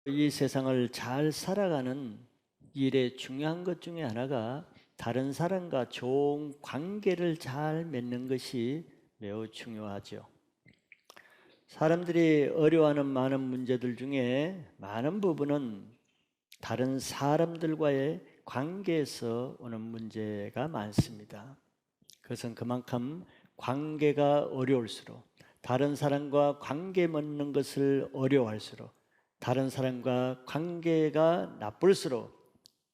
이 세상을 잘 살아가는 일의 중요한 것 중에 하나가 다른 사람과 좋은 관계를 잘 맺는 것이 매우 중요하죠. 사람들이 어려워하는 많은 문제들 중에 많은 부분은 다른 사람들과의 관계에서 오는 문제가 많습니다. 그것은 그만큼 관계가 어려울수록, 다른 사람과 관계 맺는 것을 어려워할수록, 다른 사람과 관계가 나쁠수록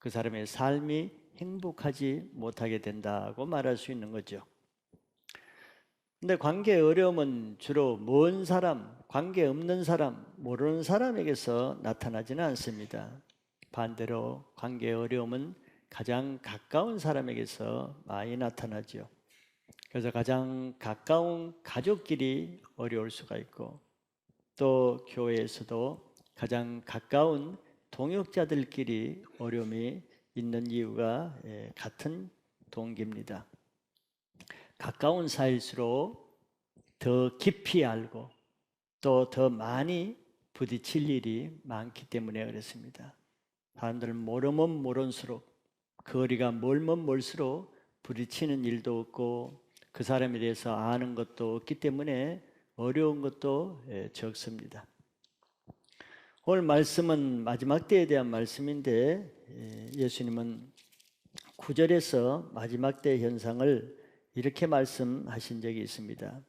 그 사람의 삶이 행복하지 못하게 된다고 말할 수 있는 거죠. 근데 관계의 어려움은 주로 먼 사람, 관계 없는 사람, 모르는 사람에게서 나타나지는 않습니다. 반대로 관계의 어려움은 가장 가까운 사람에게서 많이 나타나죠. 그래서 가장 가까운 가족끼리 어려울 수가 있고, 또 교회에서도 가장 가까운 동역자들끼리 어려움이 있는 이유가 같은 동기입니다. 가까운 사이일수록 더 깊이 알고 또 더 많이 부딪힐 일이 많기 때문에 그렇습니다. 사람들은 모르면 모른수록, 거리가 멀면 멀수록 부딪히는 일도 없고 그 사람에 대해서 아는 것도 없기 때문에 어려운 것도 적습니다. 오늘 말씀은 마지막 때에 대한 말씀인데, 예수님은 9절에서 마지막 때 현상을 이렇게 말씀하신 적이 있습니다.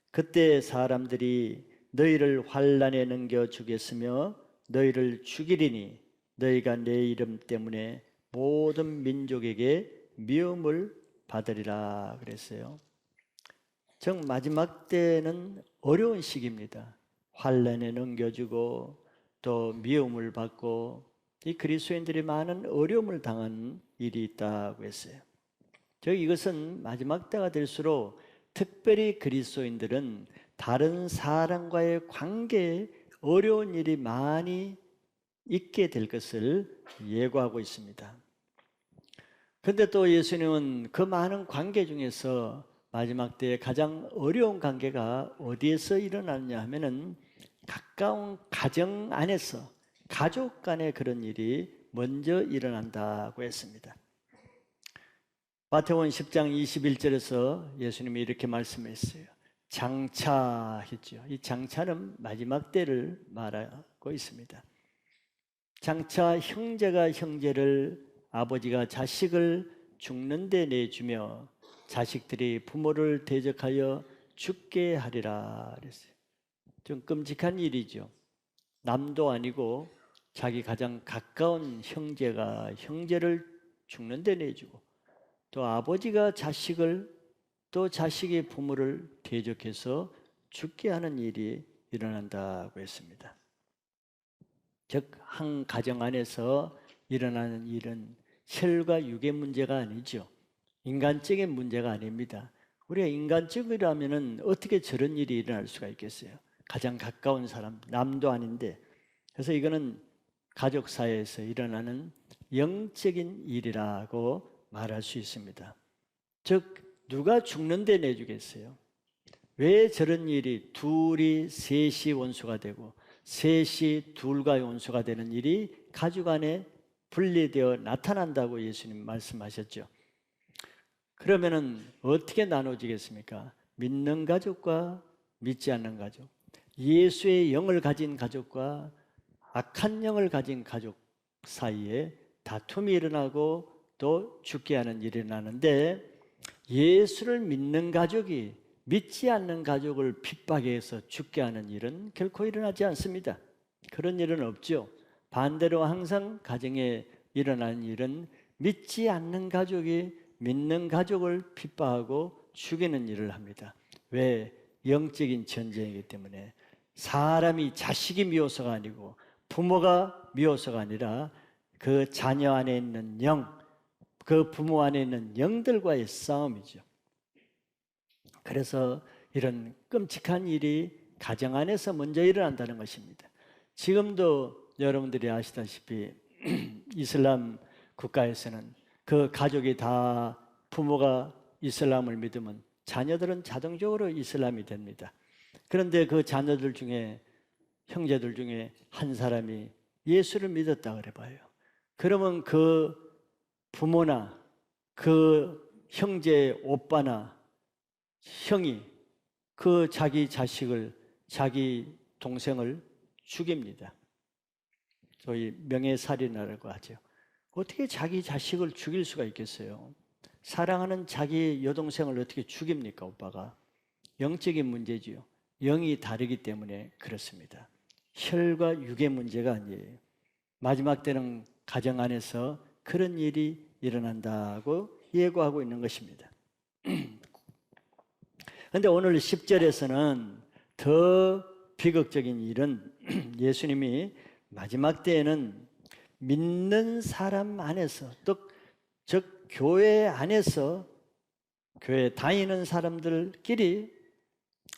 그때 사람들이 너희를 환난에 넘겨 주겠으며 너희를 죽이리니 너희가 내 이름 때문에 모든 민족에게 미움을 받으리라 그랬어요. 즉 마지막 때는 어려운 시기입니다. 환난에 넘겨주고 또 미움을 받고 이 그리스도인들이 많은 어려움을 당하는 일이 있다고 했어요. 즉 이것은 마지막 때가 될수록 특별히 그리스도인들은 다른 사람과의 관계에 어려운 일이 많이 있게 될 것을 예고하고 있습니다. 그런데 또 예수님은 그 많은 관계 중에서 마지막 때에 가장 어려운 관계가 어디에서 일어나느냐 하면은 가까운 가정 안에서, 가족 간에 그런 일이 먼저 일어난다고 했습니다. 마태복음 10장 21절에서 예수님이 이렇게 말씀했어요. 장차 했죠. 이 장차는 마지막 때를 말하고 있습니다. 장차 형제가 형제를, 아버지가 자식을 죽는 데 내주며 자식들이 부모를 대적하여 죽게 하리라 그랬어요. 좀 끔찍한 일이죠. 남도 아니고 자기 가장 가까운 형제가 형제를 죽는 데 내주고, 또 아버지가 자식을, 또 자식이 부모를 대적해서 죽게 하는 일이 일어난다고 했습니다. 즉, 한 가정 안에서 일어나는 일은 혈과 육의 문제가 아니죠. 인간적인 문제가 아닙니다. 우리가 인간적이라면 어떻게 저런 일이 일어날 수가 있겠어요? 가장 가까운 사람, 남도 아닌데. 그래서 이거는 가족 사회에서 일어나는 영적인 일이라고 말할 수 있습니다. 즉, 누가 죽는데 내주겠어요? 왜 저런 일이 둘이 셋이 원수가 되고 셋이 둘과의 원수가 되는 일이 가족 안에 분리되어 나타난다고 예수님 말씀하셨죠. 그러면은 어떻게 나눠지겠습니까? 믿는 가족과 믿지 않는 가족, 예수의 영을 가진 가족과 악한 영을 가진 가족 사이에 다툼이 일어나고 또 죽게 하는 일이 일어나는데, 예수를 믿는 가족이 믿지 않는 가족을 핍박해서 죽게 하는 일은 결코 일어나지 않습니다. 그런 일은 없죠. 반대로 항상 가정에 일어나는 일은 믿지 않는 가족이 믿는 가족을 핍박하고 죽이는 일을 합니다. 왜? 영적인 전쟁이기 때문에. 사람이 자식이 미워서가 아니고 부모가 미워서가 아니라 그 자녀 안에 있는 영, 그 부모 안에 있는 영들과의 싸움이죠. 그래서 이런 끔찍한 일이 가정 안에서 먼저 일어난다는 것입니다. 지금도 여러분들이 아시다시피 이슬람 국가에서는 그 가족이 다 부모가 이슬람을 믿으면 자녀들은 자동적으로 이슬람이 됩니다. 그런데 그 자녀들 중에, 형제들 중에 한 사람이 예수를 믿었다 그래 봐요. 그러면 그 부모나 그 형제 오빠나 형이 그 자기 자식을, 자기 동생을 죽입니다. 저희 명예살인이라고 하죠. 어떻게 자기 자식을 죽일 수가 있겠어요? 사랑하는 자기 여동생을 어떻게 죽입니까, 오빠가? 영적인 문제지요. 영이 다르기 때문에 그렇습니다. 혈과 육의 문제가 아니에요. 마지막 때는 가정 안에서 그런 일이 일어난다고 예고하고 있는 것입니다. 그런데 오늘 10절에서는 더 비극적인 일은 예수님이 마지막 때에는 믿는 사람 안에서, 즉 교회 안에서, 교회 다니는 사람들끼리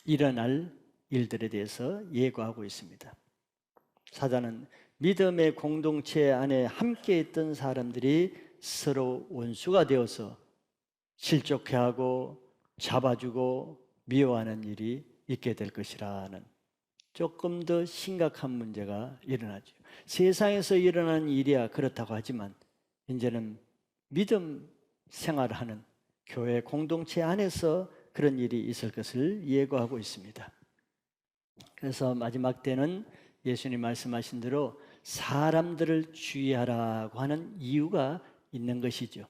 일어날 일들에 대해서 예고하고 있습니다. 사단은 믿음의 공동체 안에 함께 있던 사람들이 서로 원수가 되어서 실족해하고 잡아주고 미워하는 일이 있게 될 것이라는 조금 더 심각한 문제가 일어나죠. 세상에서 일어나는 일이야 그렇다고 하지만 이제는 믿음 생활하는 교회 공동체 안에서 그런 일이 있을 것을 예고하고 있습니다. 그래서 마지막 때는 예수님 말씀하신 대로 사람들을 주의하라고 하는 이유가 있는 것이죠.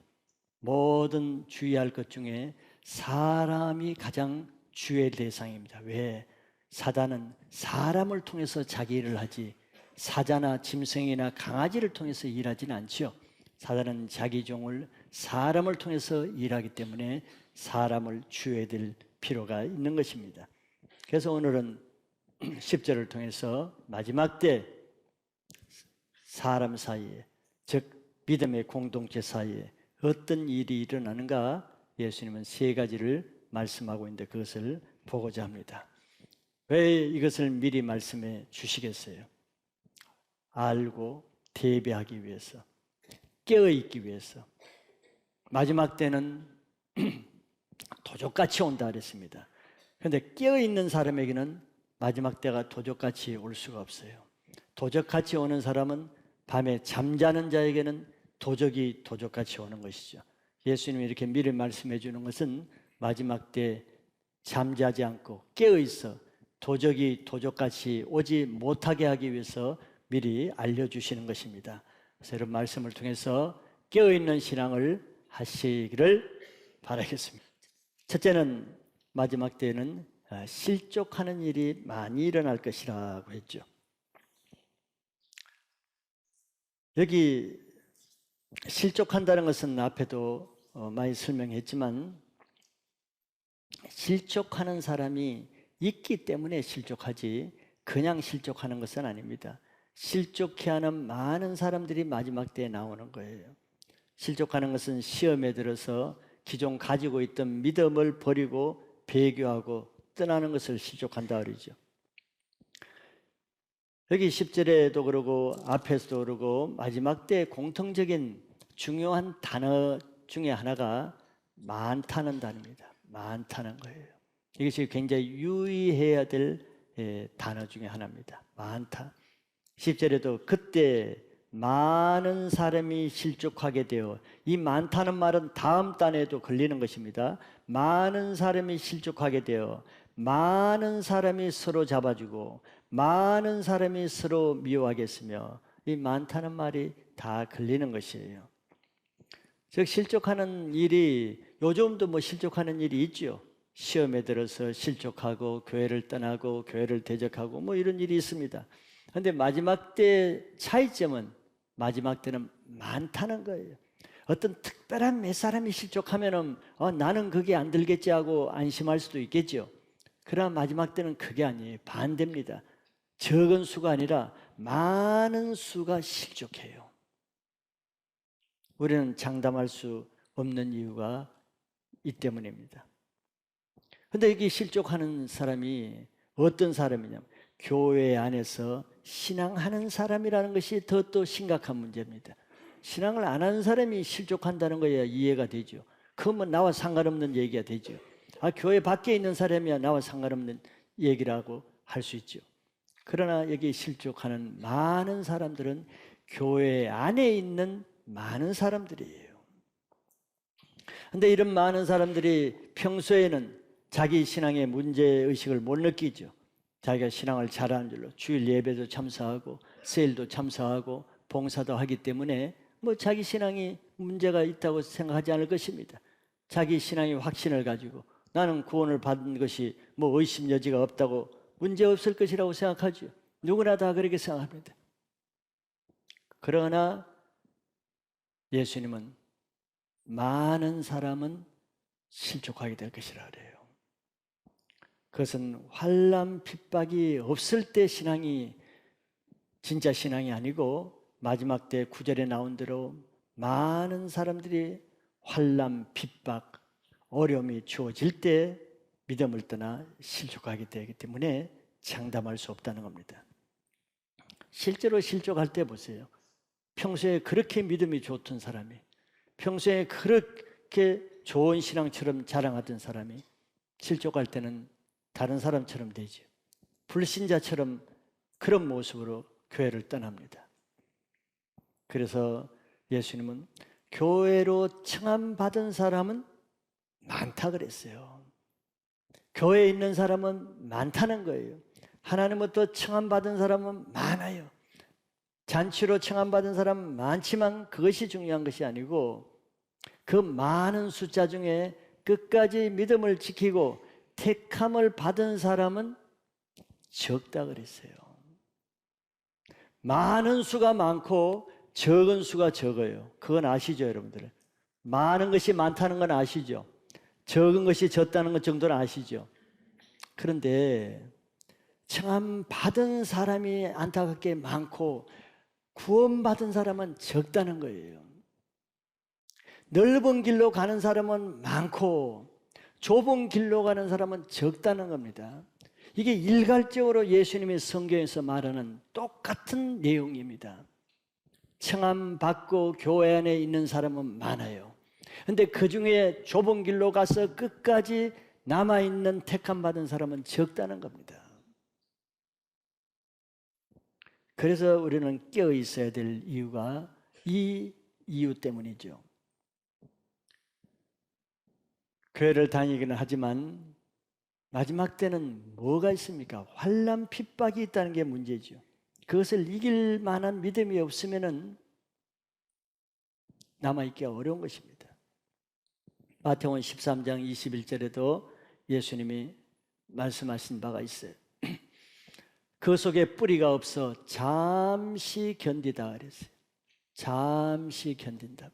모든 주의할 것 중에 사람이 가장 주의의 대상입니다. 왜? 사단은 사람을 통해서 자기 일을 하지 사자나 짐승이나 강아지를 통해서 일하지는 않죠. 사단은 자기 종을 사람을 통해서 일하기 때문에 사람을 주의해야 될 필요가 있는 것입니다. 그래서 오늘은 10절을 통해서 마지막 때 사람 사이에, 즉 믿음의 공동체 사이에 어떤 일이 일어나는가 예수님은 세 가지를 말씀하고 있는데 그것을 보고자 합니다. 왜 이것을 미리 말씀해 주시겠어요? 알고 대비하기 위해서, 깨어있기 위해서. 마지막 때는 도적같이 온다 그랬습니다. 그런데 깨어있는 사람에게는 마지막 때가 도적같이 올 수가 없어요. 도적같이 오는 사람은 밤에 잠자는 자에게는 도적이 도적같이 오는 것이죠. 예수님이 이렇게 미리 말씀해 주는 것은 마지막 때 잠자지 않고 깨어있어 도적이 도적같이 오지 못하게 하기 위해서 미리 알려주시는 것입니다. 그래서 이런 말씀을 통해서 깨어있는 신앙을 하시기를 바라겠습니다. 첫째는 마지막 때에는 실족하는 일이 많이 일어날 것이라고 했죠. 여기 실족한다는 것은 앞에도 많이 설명했지만 실족하는 사람이 있기 때문에 실족하지 그냥 실족하는 것은 아닙니다. 실족해 하는 많은 사람들이 마지막 때에 나오는 거예요. 실족하는 것은 시험에 들어서 기존 가지고 있던 믿음을 버리고 배교하고 떠나는 것을 실족한다 그러죠. 여기 10절에도 그러고 앞에서도 그러고 마지막 때 공통적인 중요한 단어 중에 하나가 많다는 단어입니다. 많다는 거예요. 이것이 굉장히 유의해야 될 단어 중에 하나입니다. 많다. 10절에도 그때 많은 사람이 실족하게 되어, 이 많다는 말은 다음 단에도 걸리는 것입니다. 많은 사람이 실족하게 되어 많은 사람이 서로 잡아주고 많은 사람이 서로 미워하겠으며, 이 많다는 말이 다 걸리는 것이에요. 즉 실족하는 일이, 요즘도 뭐 실족하는 일이 있죠. 시험에 들어서 실족하고 교회를 떠나고 교회를 대적하고 뭐 이런 일이 있습니다. 그런데 마지막 때 차이점은 마지막 때는 많다는 거예요. 어떤 특별한 몇 사람이 실족하면은 나는 그게 안 들겠지 하고 안심할 수도 있겠죠. 그러나 마지막 때는 그게 아니에요. 반대입니다. 적은 수가 아니라 많은 수가 실족해요. 우리는 장담할 수 없는 이유가 이 때문입니다. 그런데 여기 실족하는 사람이 어떤 사람이냐면 교회 안에서 신앙하는 사람이라는 것이 더 심각한 문제입니다. 신앙을 안 하는 사람이 실족한다는 거야 이해가 되죠. 그건 나와 상관없는 얘기가 되죠. 교회 밖에 있는 사람이야 나와 상관없는 얘기라고 할 수 있죠. 그러나 여기 실족하는 많은 사람들은 교회 안에 있는 많은 사람들이에요. 그런데 이런 많은 사람들이 평소에는 자기 신앙의 문제의식을 못 느끼죠. 자기가 신앙을 잘하는 줄로 주일 예배도 참석하고 세일도 참석하고 봉사도 하기 때문에 뭐 자기 신앙이 문제가 있다고 생각하지 않을 것입니다. 자기 신앙의 확신을 가지고 나는 구원을 받은 것이 뭐 의심 여지가 없다고 문제 없을 것이라고 생각하죠. 누구나 다 그렇게 생각합니다. 그러나 예수님은 많은 사람은 실족하게 될 것이라 그래요. 그것은 환난 핍박이 없을 때 신앙이 진짜 신앙이 아니고 마지막 때 9절에 나온 대로 많은 사람들이 환난 핍박 어려움이 주어질 때 믿음을 떠나 실족하게 되기 때문에 장담할 수 없다는 겁니다. 실제로 실족할 때 보세요. 평소에 그렇게 믿음이 좋던 사람이, 평소에 그렇게 좋은 신앙처럼 자랑하던 사람이 실족할 때는 다른 사람처럼 되죠. 불신자처럼 그런 모습으로 교회를 떠납니다. 그래서 예수님은 교회로 청함받은 사람은 많다 그랬어요. 교회에 있는 사람은 많다는 거예요. 하나님부터 청함받은 사람은 많아요. 잔치로 청함받은 사람은 많지만 그것이 중요한 것이 아니고 그 많은 숫자 중에 끝까지 믿음을 지키고 택함을 받은 사람은 적다 그랬어요. 많은 수가 많고 적은 수가 적어요. 그건 아시죠, 여러분들? 많은 것이 많다는 건 아시죠? 적은 것이 적다는 것 정도는 아시죠? 그런데 청함 받은 사람이 안타깝게 많고 구원받은 사람은 적다는 거예요. 넓은 길로 가는 사람은 많고 좁은 길로 가는 사람은 적다는 겁니다. 이게 일괄적으로 예수님의 성경에서 말하는 똑같은 내용입니다. 청함 받고 교회 안에 있는 사람은 많아요. 그런데 그 중에 좁은 길로 가서 끝까지 남아있는 택함 받은 사람은 적다는 겁니다. 그래서 우리는 깨어 있어야 될 이유가 이 이유 때문이죠. 교회를 다니기는 하지만 마지막 때는 뭐가 있습니까? 환난 핍박이 있다는 게 문제죠. 그것을 이길 만한 믿음이 없으면 남아있기가 어려운 것입니다. 마태복음 13장 21절에도 예수님이 말씀하신 바가 있어요. 그 속에 뿌리가 없어 잠시 견디다 그랬어요. 잠시 견딘다.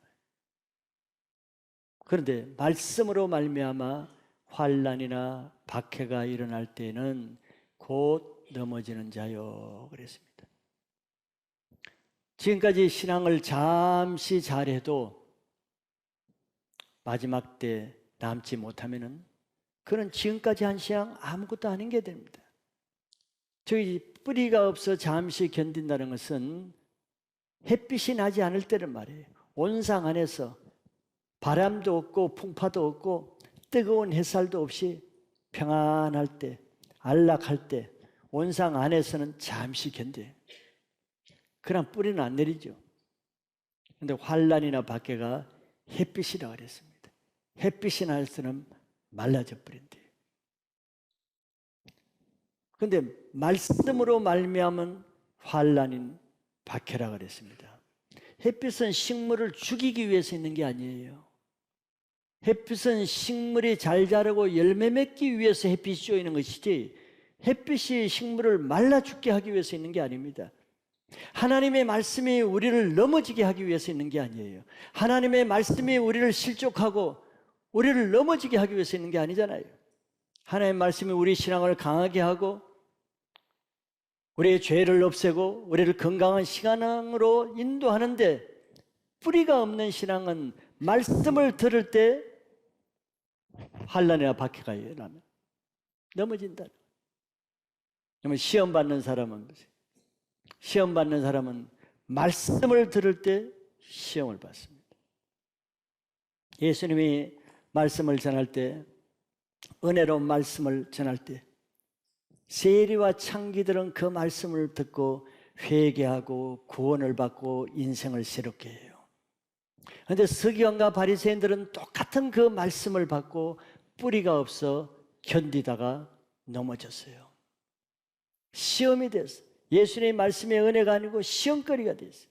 그런데 말씀으로 말미암아 환난이나 박해가 일어날 때는 곧 넘어지는 자요 그랬습니다. 지금까지 신앙을 잠시 잘해도 마지막 때 남지 못하면은 그는 지금까지 한 신앙 아무것도 아닌 게 됩니다. 저기 뿌리가 없어 잠시 견딘다는 것은 햇빛이 나지 않을 때는 말이에요. 온상 안에서 바람도 없고 풍파도 없고 뜨거운 햇살도 없이 평안할 때, 안락할 때 온상 안에서는 잠시 견뎌요. 그러나 뿌리는 안 내리죠. 그런데 환난이나 박해가 햇빛이라고 그랬습니다. 햇빛이 날 때는 말라져 버린대요. 그런데 말씀으로 말미암은 환난인 박해라고 그랬습니다. 햇빛은 식물을 죽이기 위해서 있는 게 아니에요. 햇빛은 식물이 잘 자라고 열매 맺기 위해서 햇빛이 쏘이는 것이지 햇빛이 식물을 말라 죽게 하기 위해서 있는 게 아닙니다. 하나님의 말씀이 우리를 넘어지게 하기 위해서 있는 게 아니에요. 하나님의 말씀이 우리를 실족하고 우리를 넘어지게 하기 위해서 있는 게 아니잖아요. 하나님의 말씀이 우리 신앙을 강하게 하고 우리의 죄를 없애고 우리를 건강한 신앙으로 인도하는데 뿌리가 없는 신앙은 말씀을 들을 때 환난이나 박해가 일어나면 넘어진다. 그러면 시험 받는 사람은 말씀을 들을 때 시험을 받습니다. 예수님이 말씀을 전할 때 은혜로운 말씀을 전할 때 세리와 창기들은 그 말씀을 듣고 회개하고 구원을 받고 인생을 새롭게 해요. 그런데 서기관과 바리새인들은 똑같은 그 말씀을 받고 뿌리가 없어 견디다가 넘어졌어요. 시험이 됐어요. 예수님의 말씀의 은혜가 아니고 시험거리가 됐어요.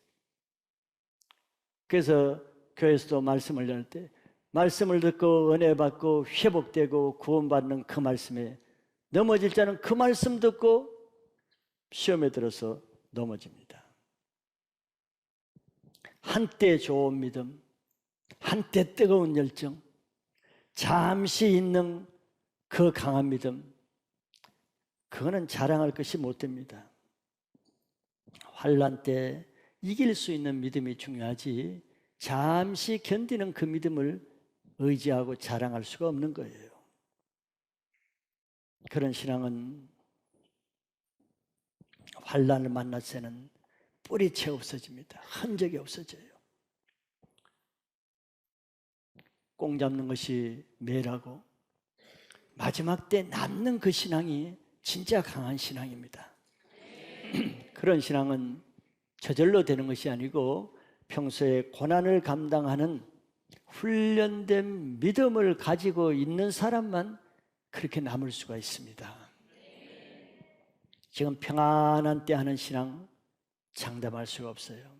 그래서 교회에서도 말씀을 전할 때 말씀을 듣고 은혜 받고 회복되고 구원받는 그 말씀에 넘어질 자는 그 말씀 듣고 시험에 들어서 넘어집니다. 한때 좋은 믿음, 한때 뜨거운 열정, 잠시 있는 그 강한 믿음, 그거는 자랑할 것이 못 됩니다. 환난 때 이길 수 있는 믿음이 중요하지 잠시 견디는 그 믿음을 의지하고 자랑할 수가 없는 거예요. 그런 신앙은 환난을 만났을 때는 뿌리채 없어집니다. 흔적이 없어져요. 꽁 잡는 것이 매라고 마지막 때 남는 그 신앙이 진짜 강한 신앙입니다. 그런 신앙은 저절로 되는 것이 아니고 평소에 고난을 감당하는 훈련된 믿음을 가지고 있는 사람만 그렇게 남을 수가 있습니다. 지금 평안한 때 하는 신앙 장담할 수가 없어요.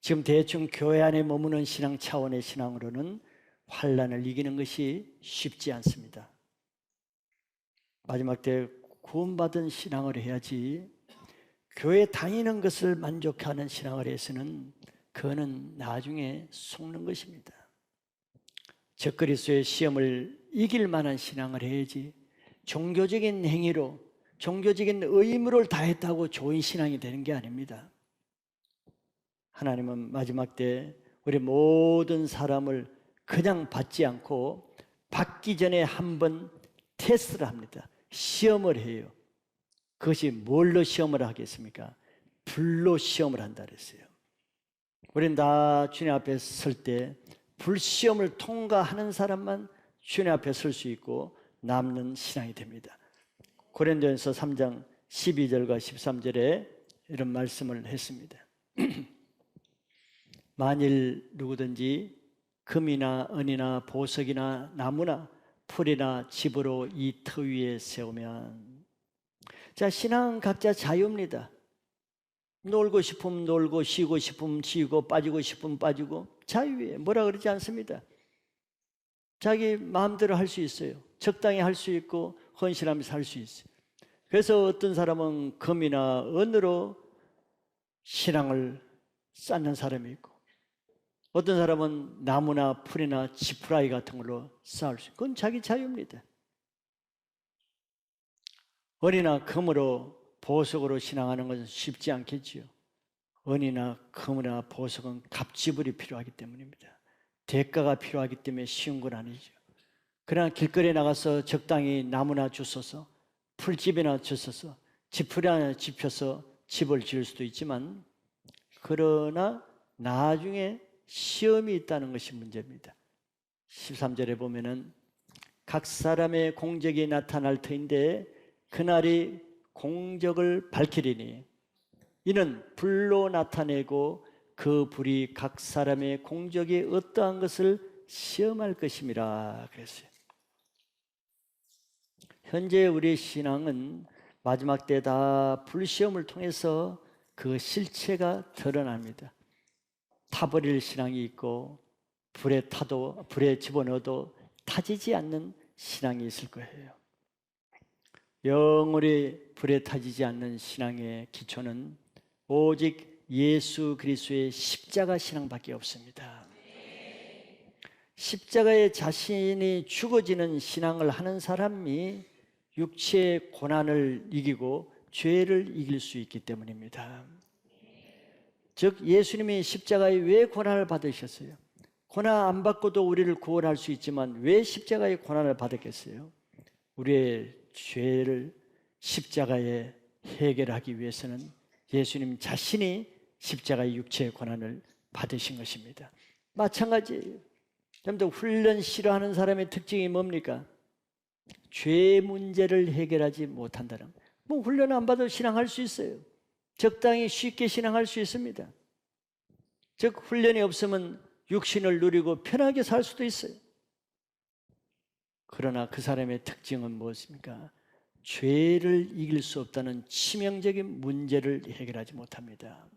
지금 대충 교회 안에 머무는 신앙 차원의 신앙으로는 환난을 이기는 것이 쉽지 않습니다. 마지막 때 구원받은 신앙을 해야지 교회 다니는 것을 만족하는 신앙을 해서는 그거는 나중에 속는 것입니다. 적그리스도의 시험을 이길 만한 신앙을 해야지 종교적인 행위로 종교적인 의무를 다했다고 좋은 신앙이 되는 게 아닙니다. 하나님은 마지막 때 우리 모든 사람을 그냥 받지 않고 받기 전에 한번 테스트를 합니다. 시험을 해요. 그것이 뭘로 시험을 하겠습니까? 불로 시험을 한다 그랬어요. 우리는 다 주님 앞에 설 때 불시험을 통과하는 사람만 주님 앞에 설 수 있고 남는 신앙이 됩니다. 고린도전서 3장 12절과 13절에 이런 말씀을 했습니다. 만일 누구든지 금이나 은이나 보석이나 나무나 풀이나 집으로 이 터 위에 세우면, 자, 신앙은 각자 자유입니다. 놀고 싶으면 놀고 쉬고 싶으면 쉬고 빠지고 싶으면 빠지고 자유예요. 뭐라 그러지 않습니다. 자기 마음대로 할 수 있어요. 적당히 할 수 있고 헌신하면서 할 수 있어요. 그래서 어떤 사람은 금이나 은으로 신앙을 쌓는 사람이 있고 어떤 사람은 나무나 풀이나 지푸라기 같은 걸로 쌓을 수 있고 그건 자기 자유입니다. 은이나 금으로 보석으로 신앙하는 것은 쉽지 않겠지요. 은이나 금이나 보석은 값지불이 필요하기 때문입니다. 대가가 필요하기 때문에 쉬운 건 아니죠. 그러나 길거리에 나가서 적당히 나무나 주워서 풀집이나 주워서 지푸리 하나 집혀서 집을 지을 수도 있지만 그러나 나중에 시험이 있다는 것이 문제입니다. 13절에 보면은 각 사람의 공적이 나타날 터인데 그날이 공적을 밝히리니 이는 불로 나타내고 그 불이 각 사람의 공적이 어떠한 것을 시험할 것임이라 그랬어요. 현재 우리의 신앙은 마지막 때 다 불시험을 통해서 그 실체가 드러납니다. 타버릴 신앙이 있고 불에 집어넣어도 타지지 않는 신앙이 있을 거예요. 영원히 불에 타지지 않는 신앙의 기초는 오직 예수 그리스도의 십자가 신앙밖에 없습니다. 십자가에 자신이 죽어지는 신앙을 하는 사람이 육체의 고난을 이기고 죄를 이길 수 있기 때문입니다. 즉 예수님이 십자가에 왜 고난을 받으셨어요? 고난 안 받고도 우리를 구원할 수 있지만 왜 십자가에 고난을 받았겠어요? 우리의 죄를 십자가에 해결하기 위해서는 예수님 자신이 십자가의 육체의 고난을 받으신 것입니다. 마찬가지예요. 여러분들 훈련 싫어하는 사람의 특징이 뭡니까? 죄 문제를 해결하지 못한다는 거예요. 뭐 훈련 안 받아도 신앙할 수 있어요. 적당히 쉽게 신앙할 수 있습니다. 즉 훈련이 없으면 육신을 누리고 편하게 살 수도 있어요. 그러나 그 사람의 특징은 무엇입니까? 죄를 이길 수 없다는 치명적인 문제를 해결하지 못합니다.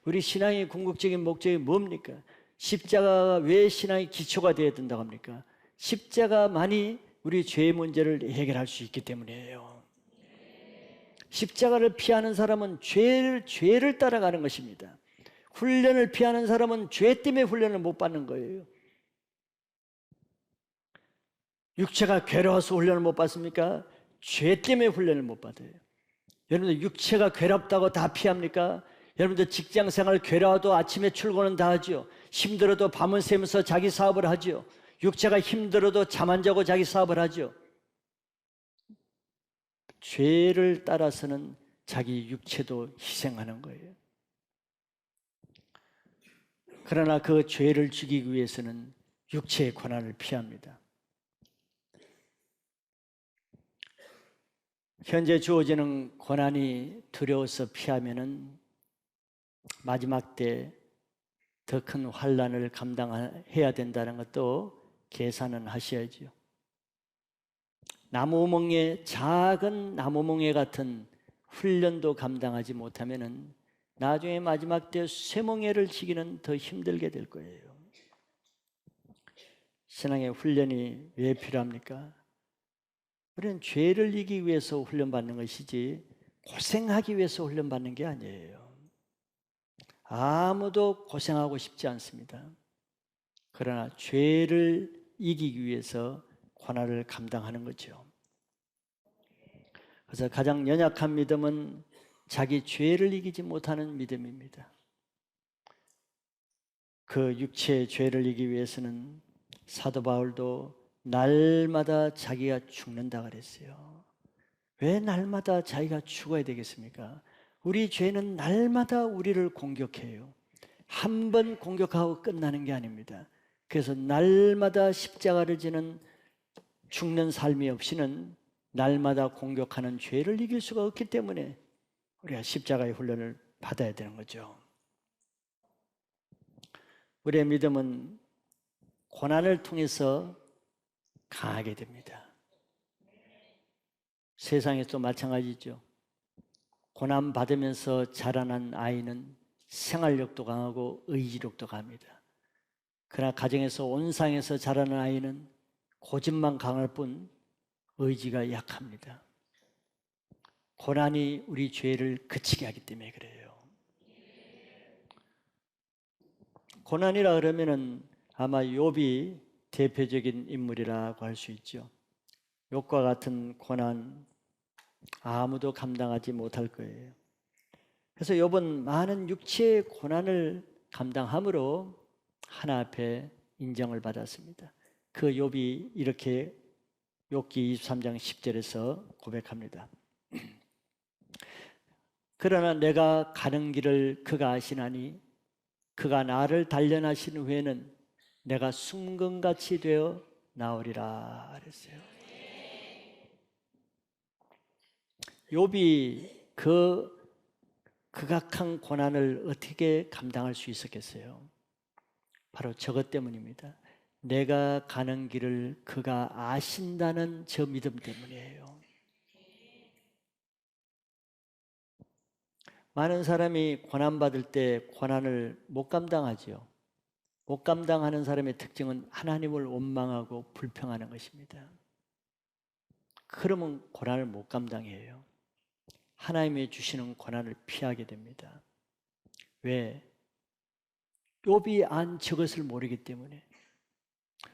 우리 신앙의 궁극적인 목적이 뭡니까? 십자가가 왜 신앙의 기초가 되어야 된다고 합니까? 십자가만이 우리 죄의 문제를 해결할 수 있기 때문이에요. 십자가를 피하는 사람은 죄를 따라가는 것입니다. 훈련을 피하는 사람은 죄 때문에 훈련을 못 받는 거예요. 육체가 괴로워서 훈련을 못 받습니까? 죄 때문에 훈련을 못 받아요. 여러분들 육체가 괴롭다고 다 피합니까? 여러분들 직장생활 괴로워도 아침에 출근은 다 하죠. 힘들어도 밤을 새면서 자기 사업을 하죠. 육체가 힘들어도 잠 안 자고 자기 사업을 하죠. 죄를 따라서는 자기 육체도 희생하는 거예요. 그러나 그 죄를 죽이기 위해서는 육체의 고난을 피합니다. 현재 주어지는 고난이 두려워서 피하면은 마지막 때 더 큰 환난을 감당해야 된다는 것도 계산은 하셔야죠. 나무멍에, 작은 나무멍에 같은 훈련도 감당하지 못하면은 나중에 마지막 때 쇠멍에를 지기는 더 힘들게 될 거예요. 신앙의 훈련이 왜 필요합니까? 우리는 죄를 이기기 위해서 훈련받는 것이지 고생하기 위해서 훈련받는 게 아니에요. 아무도 고생하고 싶지 않습니다. 그러나 죄를 이기기 위해서 고난을 감당하는 거죠. 그래서 가장 연약한 믿음은 자기 죄를 이기지 못하는 믿음입니다. 그 육체의 죄를 이기기 위해서는 사도 바울도 날마다 자기가 죽는다 그랬어요. 왜 날마다 자기가 죽어야 되겠습니까? 우리 죄는 날마다 우리를 공격해요. 한 번 공격하고 끝나는 게 아닙니다. 그래서 날마다 십자가를 지는 죽는 삶이 없이는 날마다 공격하는 죄를 이길 수가 없기 때문에 우리가 십자가의 훈련을 받아야 되는 거죠. 우리의 믿음은 고난을 통해서 강하게 됩니다. 세상에서도 마찬가지죠. 고난 받으면서 자라난 아이는 생활력도 강하고 의지력도 강합니다. 그러나 가정에서 온상에서 자라는 아이는 고집만 강할 뿐 의지가 약합니다. 고난이 우리 죄를 그치게 하기 때문에 그래요. 고난이라 그러면은 아마 욥이 대표적인 인물이라고 할 수 있죠. 욥과 같은 고난 아무도 감당하지 못할 거예요. 그래서 욥은 많은 육체의 고난을 감당함으로 하나 앞에 인정을 받았습니다. 그 욥이 이렇게 욥기 23장 10절에서 고백합니다. 그러나 내가 가는 길을 그가 아시나니 그가 나를 단련하신 후에는 내가 숨금같이 되어 나오리라 그랬어요. 욥이 그 극악한 고난을 어떻게 감당할 수 있었겠어요? 바로 저것 때문입니다. 내가 가는 길을 그가 아신다는 저 믿음 때문이에요. 많은 사람이 고난받을 때 고난을 못 감당하죠. 못 감당하는 사람의 특징은 하나님을 원망하고 불평하는 것입니다. 그러면 고난을 못 감당해요. 하나님이 주시는 고난을 피하게 됩니다. 왜? 욥이 안 저것을 모르기 때문에.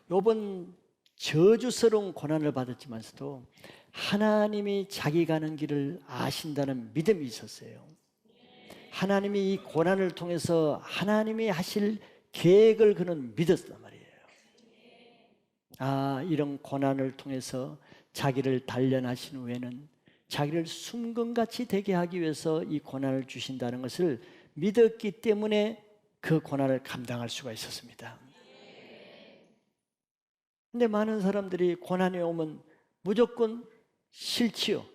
욥은 저주스러운 고난을 받았지만서도 하나님이 자기 가는 길을 아신다는 믿음이 있었어요. 하나님이 이 고난을 통해서 하나님이 하실 계획을 그는 믿었단 말이에요. 아, 이런 고난을 통해서 자기를 단련하신 후에는 자기를 숨금같이 되게 하기 위해서 이 고난을 주신다는 것을 믿었기 때문에 그 고난을 감당할 수가 있었습니다. 근데 많은 사람들이 고난이 오면 무조건 싫지요.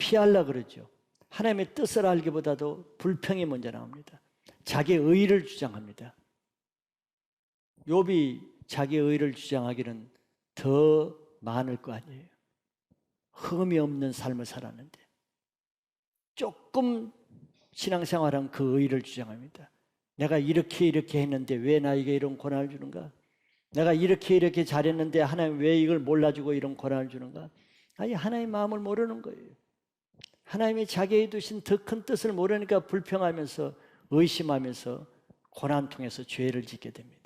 피하려고 그러죠. 하나님의 뜻을 알기보다도 불평이 먼저 나옵니다. 자기의 의를 주장합니다. 욥이 자기의 의를 주장하기는 더 많을 거 아니에요. 흠이 없는 삶을 살았는데 조금 신앙생활하면 그 의를 주장합니다. 내가 이렇게 했는데 왜 나에게 이런 고난을 주는가? 내가 이렇게 잘했는데 하나님 왜 이걸 몰라주고 이런 고난을 주는가? 아니, 하나님의 마음을 모르는 거예요. 하나님이 자기에게 두신 더 큰 뜻을 모르니까 불평하면서 의심하면서 고난 통해서 죄를 짓게 됩니다.